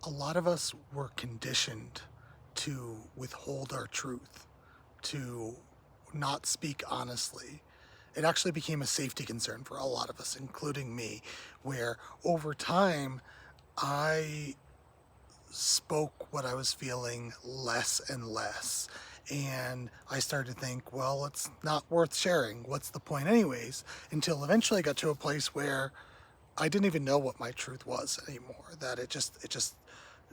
A lot of us were conditioned to withhold our truth, to not speak honestly. It actually became a safety concern for a lot of us, including me, where over time I spoke what I was feeling less and less. And I started to think, well, it's not worth sharing. What's the point, anyways? Until eventually I got to a place where I didn't even know what my truth was anymore. That it just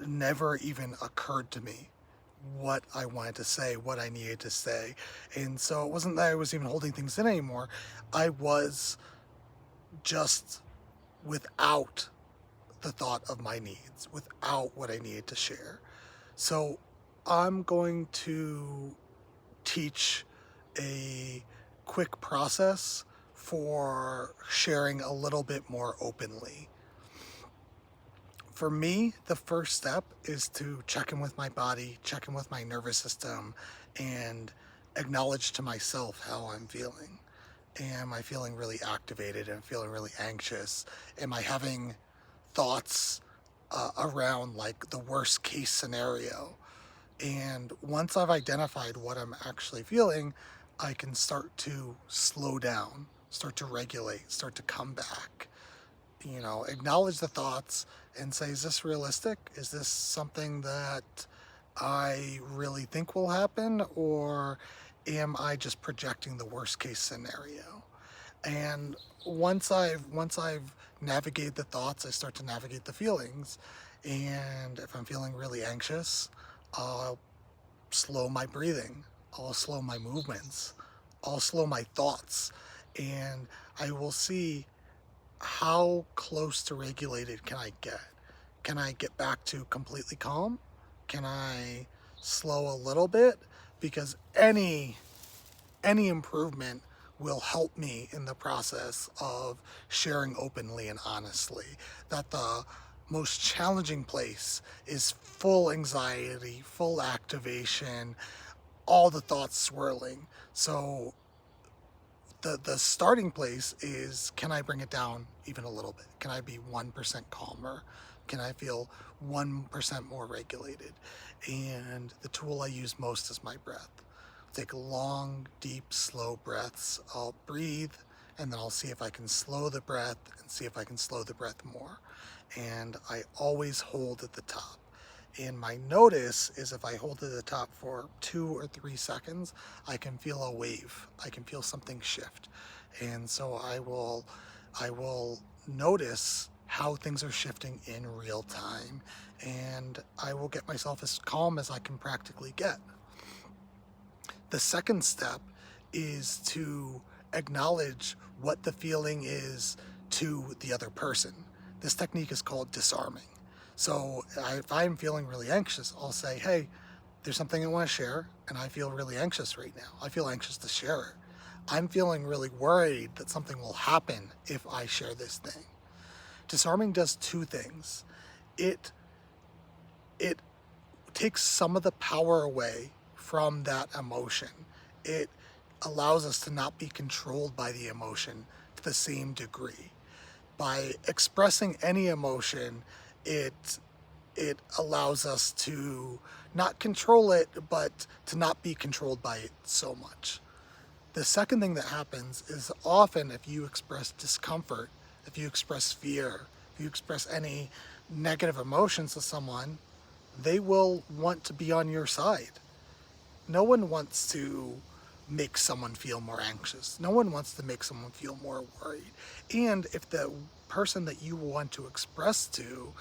never even occurred to me what I wanted to say, what I needed to say. And so it wasn't that I was even holding things in anymore. I was just without the thought of my needs, without what I needed to share. So I'm going to teach a quick process for sharing a little bit more openly. For me, the first step is to check in with my body, check in with my nervous system, and acknowledge to myself how I'm feeling. Am I feeling really activated? Am I feeling really anxious? Am I having thoughts around like the worst case scenario? And once I've identified what I'm actually feeling, I can start to slow down, start to regulate, start to come back, acknowledge the thoughts and say, is this realistic? Is this something that I really think will happen? Or am I just projecting the worst case scenario? And once I've navigated the thoughts, I start to navigate the feelings. And if I'm feeling really anxious, I'll slow my breathing, I'll slow my movements, I'll slow my thoughts, and I will see how close to regulated can I get? Can I get back to completely calm? Can I slow a little bit? Because any improvement will help me in the process of sharing openly and honestly. That the most challenging place is full anxiety, full activation, all the thoughts swirling. So the starting place is, can I bring it down even a little bit? Can I be 1% calmer? Can I feel 1% more regulated? And the tool I use most is my breath. Take long, deep, slow breaths. I'll breathe and then I'll see if I can slow the breath and see if I can slow the breath more. And I always hold at the top. And my notice is if I hold it at the top for 2 or 3 seconds, I can feel a wave. I can feel something shift. And so I will notice how things are shifting in real time. And I will get myself as calm as I can practically get. The second step is to acknowledge what the feeling is to the other person. This technique is called disarming. So if I'm feeling really anxious, I'll say, hey, there's something I want to share, and I feel really anxious right now. I feel anxious to share it. I'm feeling really worried that something will happen if I share this thing. Disarming does two things. It it takes some of the power away from that emotion. It allows us to not be controlled by the emotion to the same degree. By expressing any emotion, it allows us to not control it, but to not be controlled by it so much. The second thing that happens is often if you express discomfort, if you express fear, if you express any negative emotions to someone, they will want to be on your side. No one wants to make someone feel more anxious. No one wants to make someone feel more worried. And if the person that you want to express to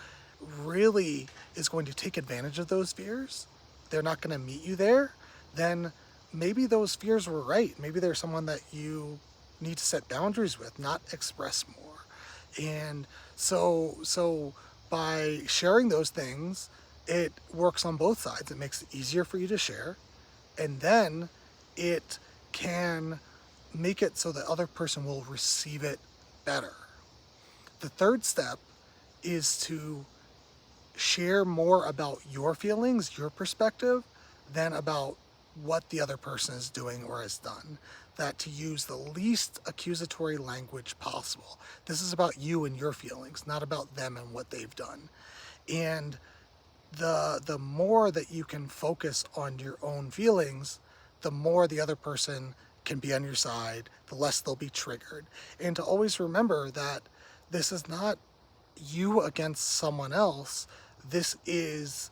really is going to take advantage of those fears, they're not going to meet you there, then maybe those fears were right. Maybe there's someone that you need to set boundaries with, not express more. And so by sharing those things, it works on both sides. It makes it easier for you to share, and then it can make it so the other person will receive it better. The third step is to share more about your feelings, your perspective, than about what the other person is doing or has done. That to use the least accusatory language possible. This is about you and your feelings, not about them and what they've done. And the more that you can focus on your own feelings, the more the other person can be on your side, the less they'll be triggered. And to always remember that this is not you against someone else. This is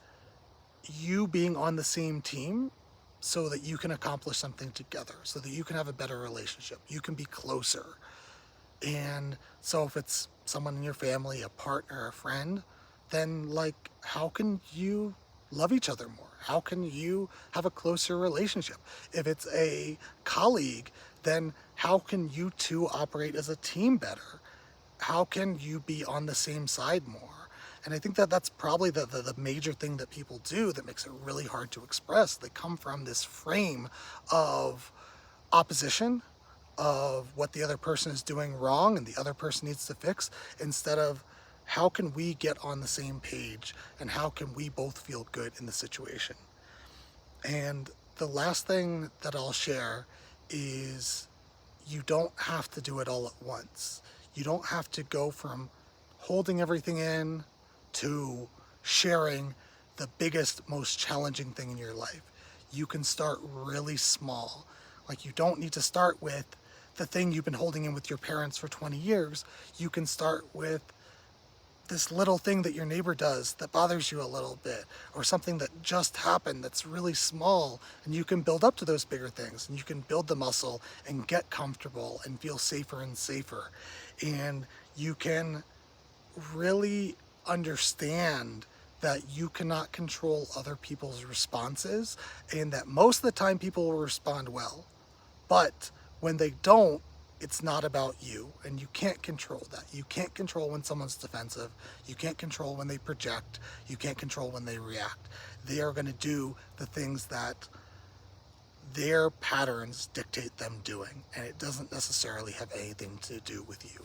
you being on the same team so that you can accomplish something together, so that you can have a better relationship, you can be closer. And so if it's someone in your family, a partner, a friend, then like how can you love each other more? How can you have a closer relationship? If it's a colleague, then how can you two operate as a team better? How can you be on the same side more? And I think that that's probably the major thing that people do that makes it really hard to express. They come from this frame of opposition, of what the other person is doing wrong and the other person needs to fix, instead of how can we get on the same page and how can we both feel good in the situation. And the last thing that I'll share is you don't have to do it all at once. You don't have to go from holding everything in to sharing the biggest, most challenging thing in your life. You can start really small. Like, you don't need to start with the thing you've been holding in with your parents for 20 years. You can start with this little thing that your neighbor does that bothers you a little bit, or something that just happened that's really small, and you can build up to those bigger things, and you can build the muscle and get comfortable and feel safer and safer. And you can really understand that you cannot control other people's responses, and that most of the time people will respond well. But when they don't, it's not about you, and you can't control that. You can't control when someone's defensive. You can't control when they project. You can't control when they react. They are going to do the things that their patterns dictate them doing, and it doesn't necessarily have anything to do with you.